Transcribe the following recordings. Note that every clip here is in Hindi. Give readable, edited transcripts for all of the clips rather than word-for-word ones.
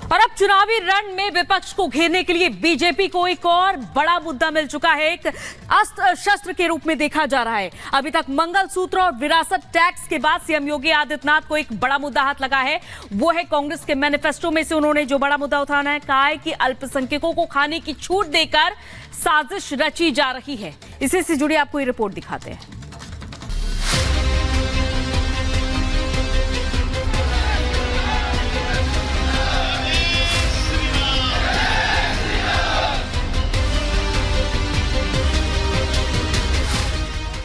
और अब चुनावी रण में विपक्ष को घेरने के लिए बीजेपी को एक और बड़ा मुद्दा मिल चुका है। एक अस्त्र शस्त्र के रूप में देखा जा रहा है। अभी तक मंगलसूत्र और विरासत टैक्स के बाद सीएम योगी आदित्यनाथ को एक बड़ा मुद्दा हाथ लगा है। वो है कांग्रेस के मैनिफेस्टो में से उन्होंने जो बड़ा मुद्दा उठाना है, कहा है कि अल्पसंख्यकों को खाने की छूट देकर साजिश रची जा रही है। इसी से जुड़ी आपको ये रिपोर्ट दिखाते हैं।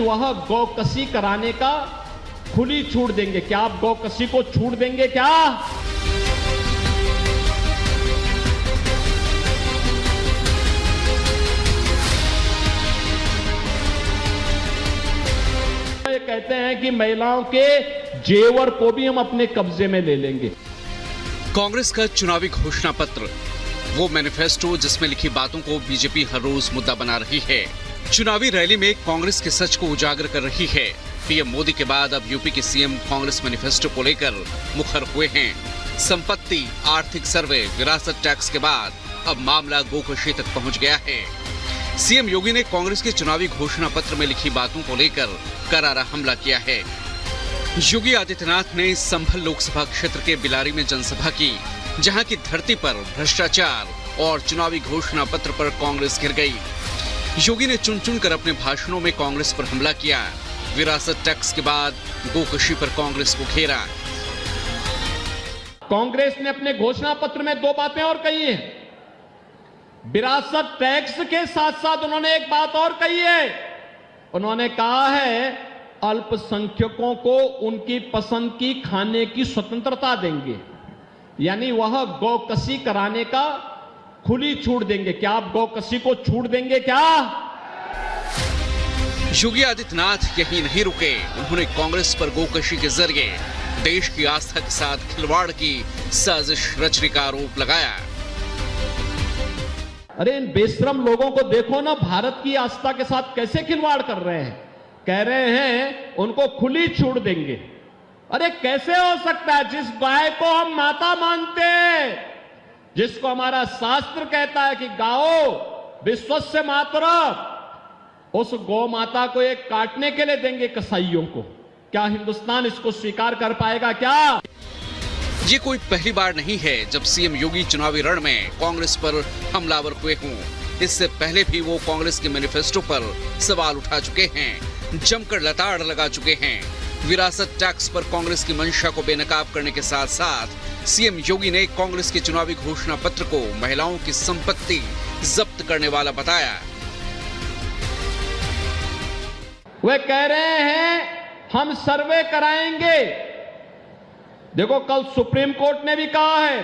वह गौकसी कराने का खुली छूट देंगे। क्या आप गौकसी को छूट देंगे क्या? ये कहते हैं कि महिलाओं के जेवर को भी हम अपने कब्जे में ले लेंगे। कांग्रेस का चुनावी घोषणा पत्र, वो मैनिफेस्टो जिसमें लिखी बातों को बीजेपी हर रोज मुद्दा बना रही है। चुनावी रैली में कांग्रेस के सच को उजागर कर रही है। पीएम मोदी के बाद अब यूपी के सीएम कांग्रेस मैनिफेस्टो को लेकर मुखर हुए हैं। संपत्ति, आर्थिक सर्वे, विरासत टैक्स के बाद अब मामला गोकशी तक पहुंच गया है। सीएम योगी ने कांग्रेस के चुनावी घोषणा पत्र में लिखी बातों को लेकर करारा हमला किया है। योगी आदित्यनाथ ने संभल लोकसभा क्षेत्र के बिलारी में जनसभा की, जहां की धरती पर भ्रष्टाचार और चुनावी घोषणा पत्र पर कांग्रेस गिर गई। योगी ने चुन चुन कर अपने भाषणों में कांग्रेस पर हमला किया। विरासत टैक्स के बाद गोकशी पर कांग्रेस को घेरा। कांग्रेस ने अपने घोषणा पत्र में दो बातें और कही हैं। विरासत टैक्स के साथ साथ उन्होंने एक बात और कही है। उन्होंने कहा है अल्पसंख्यकों को उनकी पसंद की खाने की स्वतंत्रता देंगे, यानी वह गौकसी कराने का खुली छूट देंगे। क्या आप गौकसी को छूट देंगे क्या? योगी आदित्यनाथ यही नहीं रुके। उन्होंने कांग्रेस पर गोकशी के जरिए देश की आस्था के साथ खिलवाड़ की साजिश रचने का आरोप लगाया। अरे इन बेशरम लोगों को देखो ना, भारत की आस्था के साथ कैसे खिलवाड़ कर रहे हैं। कह रहे हैं उनको खुली छूट देंगे। अरे कैसे हो सकता है? जिस गाय को हम माता मानते हैं, जिसको हमारा शास्त्र कहता है कि गाओ विश्वस्य मातरम्, उस गौ माता को एक काटने के लिए देंगे कसाईयों को। क्या हिंदुस्तान इसको स्वीकार कर पाएगा क्या? ये कोई पहली बार नहीं है जब सीएम योगी चुनावी रण में कांग्रेस पर हमलावर हुए हों। इससे पहले भी वो कांग्रेस के मैनिफेस्टो पर सवाल उठा चुके हैं, जमकर लताड़ लगा चुके हैं। विरासत टैक्स पर कांग्रेस की मंशा को बेनकाब करने के साथ साथ सीएम योगी ने कांग्रेस के चुनावी घोषणा पत्र को महिलाओं की संपत्ति जब्त करने वाला बताया। वे कह रहे हैं हम सर्वे कराएंगे। देखो, कल सुप्रीम कोर्ट ने भी कहा है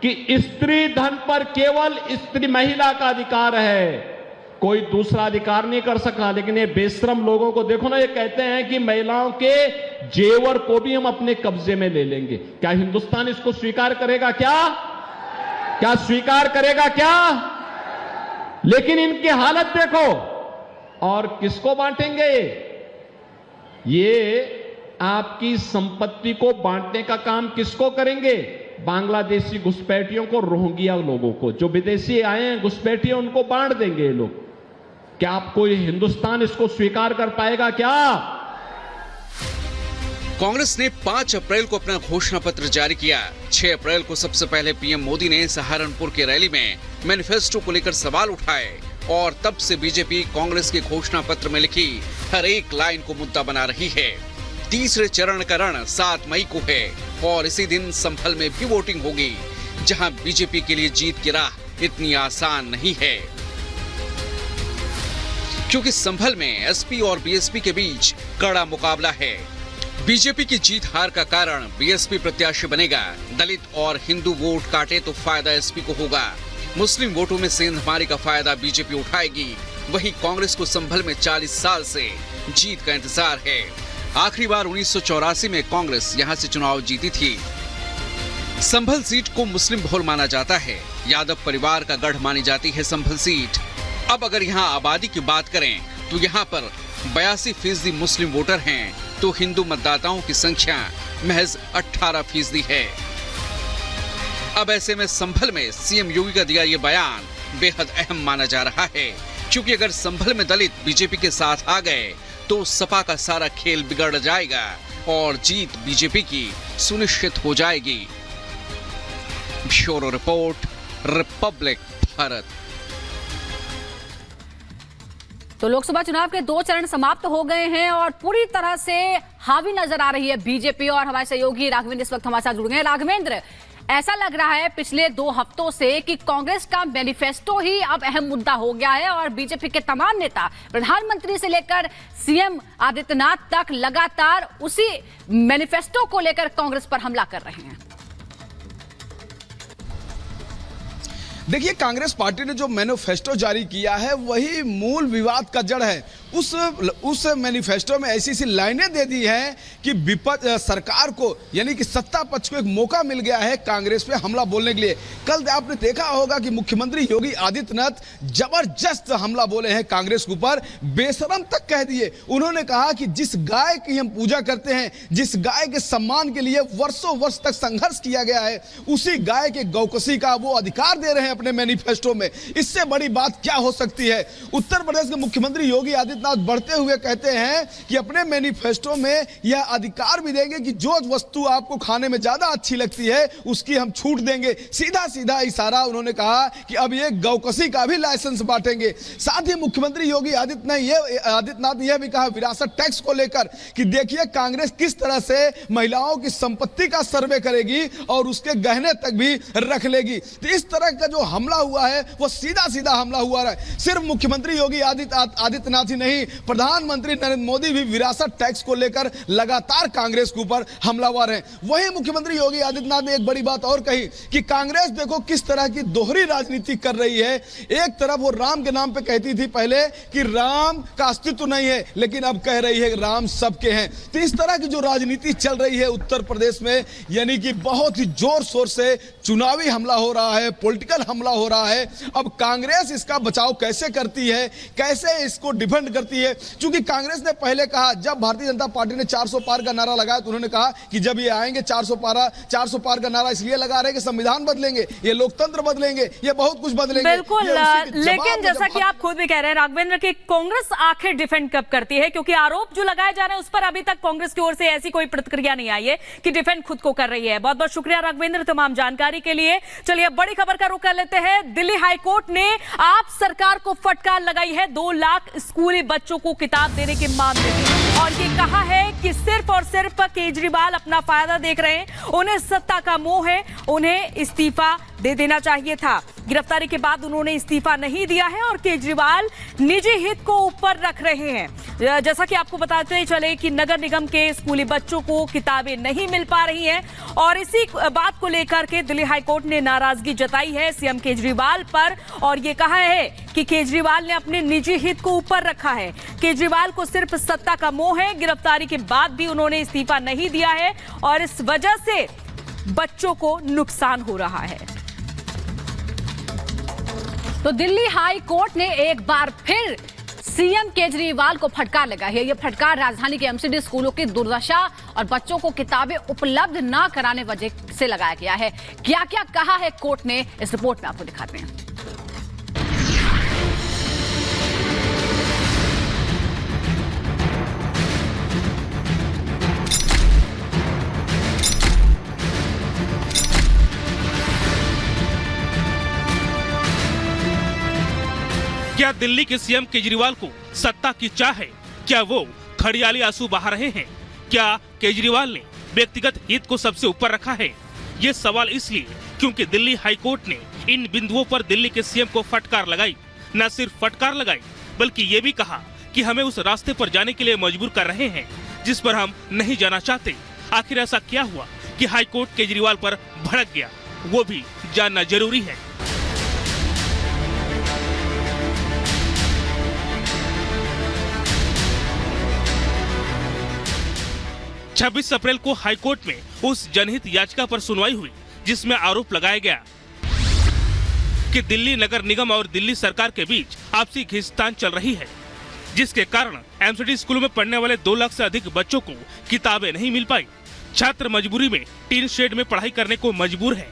कि स्त्री धन पर केवल स्त्री महिला का अधिकार है, कोई दूसरा अधिकार नहीं कर सकता। लेकिन ये बेशरम लोगों को देखो ना, ये कहते हैं कि महिलाओं के जेवर को भी हम अपने कब्जे में ले लेंगे। क्या हिंदुस्तान इसको स्वीकार करेगा क्या? क्या स्वीकार करेगा क्या? लेकिन इनकी हालत देखो। और किसको बांटेंगे? ये आपकी संपत्ति को बांटने का काम किसको करेंगे? बांग्लादेशी घुसपैठियों को, रोहिंग्या लोगों को, जो विदेशी आए हैं घुसपैठिए, उनको बांट देंगे ये लोग। क्या आप कोई हिंदुस्तान इसको स्वीकार कर पाएगा क्या? कांग्रेस ने 5 अप्रैल को अपना घोषणा पत्र जारी किया। 6 अप्रैल को सबसे पहले पीएम मोदी ने सहारनपुर की रैली में मैनिफेस्टो को लेकर सवाल उठाए और तब से बीजेपी कांग्रेस के घोषणा पत्र में लिखी हर एक लाइन को मुद्दा बना रही है। तीसरे चरण का रण 7 मई को है और इसी दिन संभल में भी वोटिंग होगी, जहां बीजेपी के लिए जीत की राह इतनी आसान नहीं है, क्योंकि संभल में एसपी और बीएसपी के बीच कड़ा मुकाबला है। बीजेपी की जीत हार का कारण बीएसपी प्रत्याशी बनेगा। दलित और हिंदू वोट काटे तो फायदा एसपी को होगा। मुस्लिम वोटों में सेंधमारी का फायदा बीजेपी उठाएगी। वहीं कांग्रेस को संभल में 40 साल से जीत का इंतजार है। आखिरी बार 1984 में कांग्रेस यहां से चुनाव जीती थी। संभल सीट को मुस्लिम बहुल माना जाता है। यादव परिवार का गढ़ मानी जाती है संभल सीट। अब अगर यहां आबादी की बात करें तो यहां पर 82% मुस्लिम वोटर हैं, तो हिंदू मतदाताओं की संख्या महज 18% है। अब ऐसे में संभल में सीएम योगी का दिया ये बयान बेहद अहम माना जा रहा है, क्योंकि अगर संभल में दलित बीजेपी के साथ आ गए तो सपा का सारा खेल बिगड़ जाएगा और जीत बीजेपी की सुनिश्चित हो जाएगी। Bureau report, Republic Bharat. तो लोकसभा चुनाव के 2 चरण समाप्त हो गए हैं और पूरी तरह से हावी नजर आ रही है बीजेपी। और हमारे सहयोगी राघवेंद्र इस वक्त हमारे साथ जुड़ गए हैं। राघवेंद्र, ऐसा लग रहा है पिछले 2 हफ्तों से कि कांग्रेस का मैनिफेस्टो ही अब अहम मुद्दा हो गया है और बीजेपी के तमाम नेता, प्रधानमंत्री से लेकर सीएम आदित्यनाथ तक, लगातार उसी मैनिफेस्टो को लेकर कांग्रेस पर हमला कर रहे हैं। देखिए, कांग्रेस पार्टी ने जो मैनिफेस्टो जारी किया है वही मूल विवाद का जड़ है। उस मैनिफेस्टो में ऐसी लाइनें दे दी हैं कि सरकार को, यानी कि सत्ता पक्ष को एक मौका मिल गया है कांग्रेस पे हमला बोलने के लिए। कल आपने देखा होगा कि मुख्यमंत्री योगी आदित्यनाथ जबरदस्त हमला बोले हैं कांग्रेस के ऊपर, बेशरम तक कह दिए। उन्होंने कहा कि जिस गाय की हम पूजा करते हैं, जिस गाय के सम्मान के लिए वर्षों वर्ष तक संघर्ष किया गया है, उसी गाय के गौकसी का वो अधिकार दे रहे हैं अपने मैनिफेस्टो में। इससे बड़ी बात क्या हो सकती है। उत्तर प्रदेश के मुख्यमंत्री योगी आदित्यनाथ बढ़ते हुए कहते हैं कि अपने मैनिफेस्टो में यह अधिकार भी देंगे कि जो वस्तु आपको खाने में ज्यादा अच्छी लगती है उसकी हम छूट देंगे। सीधा सीधा इशारा उन्होंने कहा कि अब ये गौकसी का भी लाइसेंस बांटेंगे। साथ ही मुख्यमंत्री योगी आदित्यनाथ ने यह भी कहा विरासत टैक्स को लेकर कि देखिए कांग्रेस किस तरह से महिलाओं की संपत्ति का सर्वे करेगी और उसके गहने तक भी रख लेगी। तो इस तरह का जो हमला हुआ है वो सीधा सीधा हमला हुआ है। सिर्फ मुख्यमंत्री योगी आदित्यनाथ ही नहीं, प्रधानमंत्री नरेंद्र मोदी भी विरासत टैक्स को लेकर लगातार कांग्रेस के ऊपर हमलावर हैं। वहीं मुख्यमंत्री योगी आदित्यनाथ ने एक बड़ी बात और कही कि कांग्रेस देखो किस तरह की दोहरी राजनीति कर रही है। एक तरफ वो राम के नाम पे कहती थी पहले कि राम का अस्तित्व नहीं है, लेकिन अब कह रही है राम सबके हैं। तो इस तरह की जो राजनीति चल रही है उत्तर प्रदेश में, यानी कि बहुत ही जोर शोर से चुनावी हमला हो रहा है, पॉलिटिकल हमला हो रहा है। अब कांग्रेस इसका बचाव कैसे करती है, कैसे इसको डिफेंड करती है, क्योंकि कांग्रेस ने पहले कहा, जब भारतीय जनता पार्टी ने 400 पार का नारा लगाया तो उन्होंने कहा कि जब ये आएंगे 400 पार का नारा इसलिए लगा रहे कि संविधान बदलेंगे, ये लोकतंत्र बदलेंगे, ये बहुत कुछ बदलेंगे। बिल्कुल, लेकिन जैसा कि आप खुद भी कह रहे हैं राघवेंद्र कि कांग्रेस आखिर डिफेंड कब करती है, क्योंकि आरोप जो लगाए जा रहे हैं उस पर अभी तक कांग्रेस की ओर से ऐसी कोई प्रतिक्रिया नहीं आई है कि डिफेंड खुद को कर रही है। बहुत बहुत शुक्रिया राघवेंद्र तमाम जानकारी के लिए। चलिए बड़ी खबर का रुख कर लेते हैं। दिल्ली हाईकोर्ट ने आप सरकार को फटकार लगाई है 2 लाख स्कूली बच्चों को किताब देने के मामले में, और ये कहा है कि सिर्फ और सिर्फ केजरीवाल अपना फायदा देख रहे हैं, उन्हें सत्ता का मोह है, उन्हें इस्तीफा दे देना चाहिए था। गिरफ्तारी के बाद उन्होंने इस्तीफा नहीं दिया है और केजरीवाल निजी हित को ऊपर रख रहे हैं। जैसा कि आपको बताते चले कि नगर निगम के स्कूली बच्चों को किताबें नहीं मिल पा रही हैं और इसी बात को लेकर के दिल्ली हाईकोर्ट ने नाराजगी जताई है सीएम केजरीवाल पर और ये कहा है कि केजरीवाल ने अपने निजी हित को ऊपर रखा है। केजरीवाल को सिर्फ सत्ता का मोह है। गिरफ्तारी के बाद भी उन्होंने इस्तीफा नहीं दिया है और इस वजह से बच्चों को नुकसान हो रहा है। तो दिल्ली हाई कोर्ट ने एक बार फिर सीएम केजरीवाल को फटकार लगाई है। यह फटकार राजधानी के एमसीडी स्कूलों की दुर्दशा और बच्चों को किताबें उपलब्ध न कराने वजह से लगाया गया है। क्या क्या कहा है कोर्ट ने, इस रिपोर्ट में आपको दिखाते हैं। 'क्या दिल्ली के सीएम केजरीवाल को सत्ता की चाह है? क्या वो खड़ियाली आंसू बहा रहे हैं? क्या केजरीवाल ने व्यक्तिगत हित को सबसे ऊपर रखा है? ये सवाल इसलिए क्योंकि दिल्ली हाईकोर्ट ने इन बिंदुओं पर दिल्ली के सीएम को फटकार लगाई। न सिर्फ फटकार लगाई बल्कि ये भी कहा कि हमें उस रास्ते पर जाने के लिए मजबूर कर रहे हैं जिस पर हम नहीं जाना चाहते। आखिर ऐसा क्या हुआ कि हाईकोर्ट केजरीवाल पर भड़क गया, वो भी जानना जरूरी है। 26 अप्रैल को हाईकोर्ट में उस जनहित याचिका पर सुनवाई हुई जिसमें आरोप लगाया गया कि दिल्ली नगर निगम और दिल्ली सरकार के बीच आपसी खींचतान चल रही है, जिसके कारण एमसीडी स्कूलों में पढ़ने वाले 2 लाख से अधिक बच्चों को किताबें नहीं मिल पाई। छात्र मजबूरी में टीन शेड में पढ़ाई करने को मजबूर है।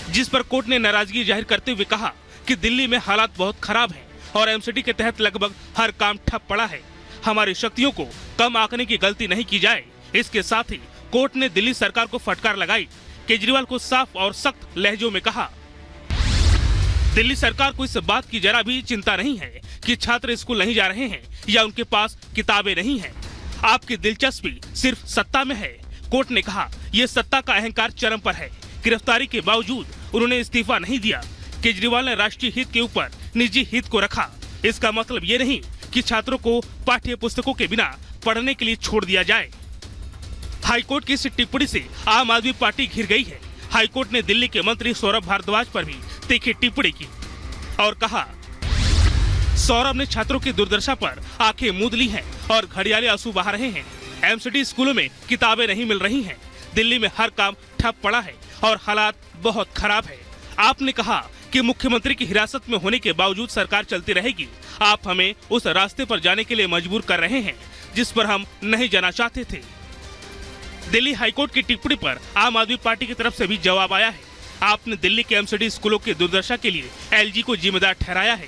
जिस पर कोर्ट ने नाराजगी जाहिर करते हुए कहा कि दिल्ली में हालात बहुत खराब हैं और एमसीडी के तहत लगभग हर काम ठप पड़ा है। हमारी शक्तियों को कम आंकने की गलती नहीं की जाए। इसके साथ ही कोर्ट ने दिल्ली सरकार को फटकार लगाई। केजरीवाल को साफ और सख्त लहजों में कहा, दिल्ली सरकार को इस बात की जरा भी चिंता नहीं है कि छात्र स्कूल नहीं जा रहे हैं या उनके पास किताबें नहीं हैं। आपकी दिलचस्पी सिर्फ सत्ता में है। कोर्ट ने कहा, यह सत्ता का अहंकार चरम पर है। गिरफ्तारी के बावजूद उन्होंने इस्तीफा नहीं दिया। केजरीवाल ने राष्ट्रीय हित के ऊपर निजी हित को रखा। इसका मतलब ये नहीं कि छात्रों को पाठ्य पुस्तकों के बिना पढ़ने के लिए छोड़ दिया जाए। हाईकोर्ट की इस टिप्पणी से आम आदमी पार्टी घिर गई है। हाईकोर्ट ने दिल्ली के मंत्री सौरभ भारद्वाज पर भी तीखी टिप्पणी की और कहा, सौरभ ने छात्रों की दुर्दशा पर आंखें मूंद ली हैं और घड़ियाले आंसू बहा रहे हैं। एमसीडी स्कूलों में किताबें नहीं मिल रही हैं। दिल्ली में हर काम ठप पड़ा है और हालात बहुत खराब है। आपने कहा कि मुख्यमंत्री की हिरासत में होने के बावजूद सरकार चलती रहेगी। आप हमें उस रास्ते पर जाने के लिए मजबूर कर रहे हैं जिस पर हम नहीं जाना चाहते थे। दिल्ली हाईकोर्ट की टिप्पणी पर आम आदमी पार्टी की तरफ से भी जवाब आया है। आपने दिल्ली के एमसीडी स्कूलों की दुर्दशा के लिए एलजी को जिम्मेदार ठहराया है।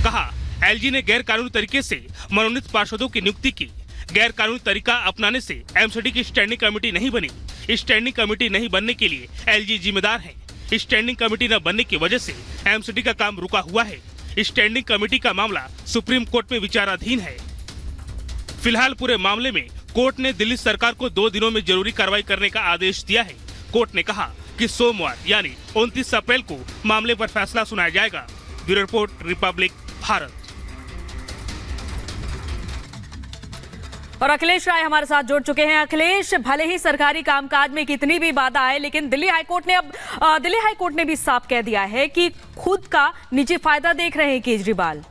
कहा, एलजी ने गैर कानूनी तरीके से मनोनीत पार्षदों की नियुक्ति की। गैर कानूनी तरीका अपनाने से एमसीडी की स्टैंडिंग कमेटी नहीं बनी। स्टैंडिंग कमेटी नहीं बनने के लिए एलजी जिम्मेदार है। स्टैंडिंग कमेटी न बनने की वजह से एमसीडी का काम रुका हुआ है। स्टैंडिंग कमेटी का मामला सुप्रीम कोर्ट में विचाराधीन है। फिलहाल पूरे मामले में कोर्ट ने दिल्ली सरकार को 2 दिनों में जरूरी कार्रवाई करने का आदेश दिया है। कोर्ट ने कहा कि सोमवार यानी 29 अप्रैल को मामले पर फैसला सुनाया जाएगा। Bureau report, Republic Bharat. और अखिलेश राय हमारे साथ जुड़ चुके हैं। अखिलेश, भले ही सरकारी कामकाज में कितनी भी बाधा आए, लेकिन दिल्ली हाईकोर्ट ने भी साफ कह दिया है कि खुद का निजी फायदा देख रहे हैं केजरीवाल।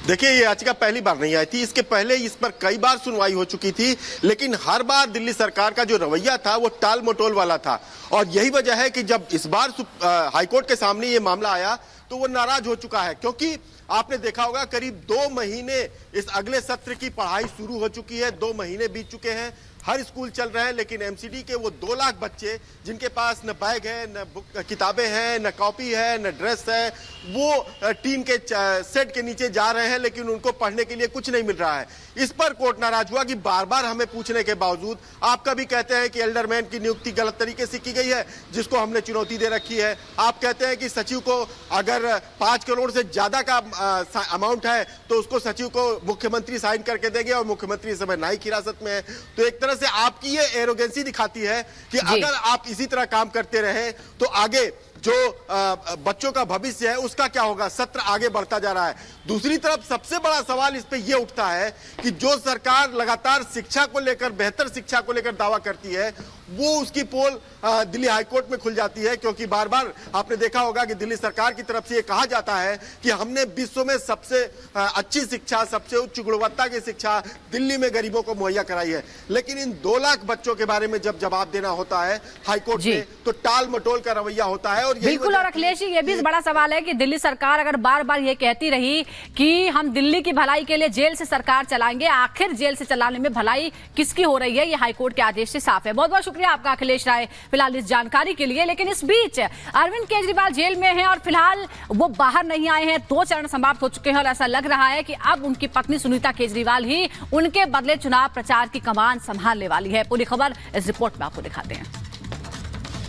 देखिए, ये याचिका पहली बार नहीं आई थी। इसके पहले इस पर कई बार सुनवाई हो चुकी थी, लेकिन हर बार दिल्ली सरकार का जो रवैया था वो टाल मटोल वाला था। और यही वजह है कि जब इस बार हाईकोर्ट के सामने ये मामला आया तो वो नाराज हो चुका है, क्योंकि आपने देखा होगा करीब 2 महीने इस अगले सत्र की पढ़ाई शुरू हो चुकी है। 2 महीने बीत चुके हैं, हर स्कूल चल रहे हैं, लेकिन एमसीडी के वो 2 लाख बच्चे जिनके पास न बैग है, न बुक किताबें हैं, न कॉपी है, न ड्रेस है, वो टीन के सेट के नीचे जा रहे हैं, लेकिन उनको पढ़ने के लिए कुछ नहीं मिल रहा है। इस पर कोर्ट नाराज हुआ कि बार बार हमें पूछने के बावजूद आप कभी कहते हैं कि एल्डरमैन की नियुक्ति गलत तरीके से की गई है, जिसको हमने चुनौती दे रखी है। आप कहते हैं कि सचिव को अगर 5 करोड़ से ज्यादा का अमाउंट है तो उसको सचिव को मुख्यमंत्री साइन करके देंगे, और मुख्यमंत्री इस समय न्यायिक हिरासत में है। तो एक तरह से आपकी ये एरोगेंसी दिखाती है कि अगर आप इसी तरह काम करते रहे तो आगे जो बच्चों का भविष्य है उसका क्या होगा। सत्र आगे बढ़ता जा रहा है। दूसरी तरफ सबसे बड़ा सवाल इस पे ये उठता है कि जो सरकार लगातार शिक्षा को लेकर, बेहतर शिक्षा को लेकर दावा करती है, वो उसकी पोल दिल्ली हाईकोर्ट में खुल जाती है, क्योंकि बार बार आपने देखा होगा कि दिल्ली सरकार की तरफ से ये कहा जाता है कि हमने विश्व में सबसे अच्छी शिक्षा, सबसे उच्च गुणवत्ता की शिक्षा दिल्ली में गरीबों को मुहैया कराई है। लेकिन इन 2 लाख बच्चों के बारे में जब जवाब देना होता है हाईकोर्ट में, तो टाल मटोल का रवैया होता है। और बिल्कुल, और अखिलेश जी, ये भी बड़ा सवाल है कि दिल्ली सरकार अगर बार बार ये कहती रही कि हम दिल्ली की भलाई के लिए जेल से सरकार चलाएंगे, आखिर जेल से चलाने में भलाई किसकी हो रही है, ये हाईकोर्ट के आदेश से साफ है। बहुत बहुत शुक्रिया आपका अखिलेश राय फिलहाल इस जानकारी के लिए। लेकिन इस बीच अरविंद केजरीवाल जेल में हैं और फिलहाल वो बाहर नहीं आए हैं। 2 चरण समाप्त हो चुके हैं और ऐसा लग रहा है कि अब उनकी पत्नी सुनीता केजरीवाल ही उनके बदले चुनाव प्रचार की कमान संभालने वाली है। पूरी खबर इस रिपोर्ट में आपको दिखाते हैं।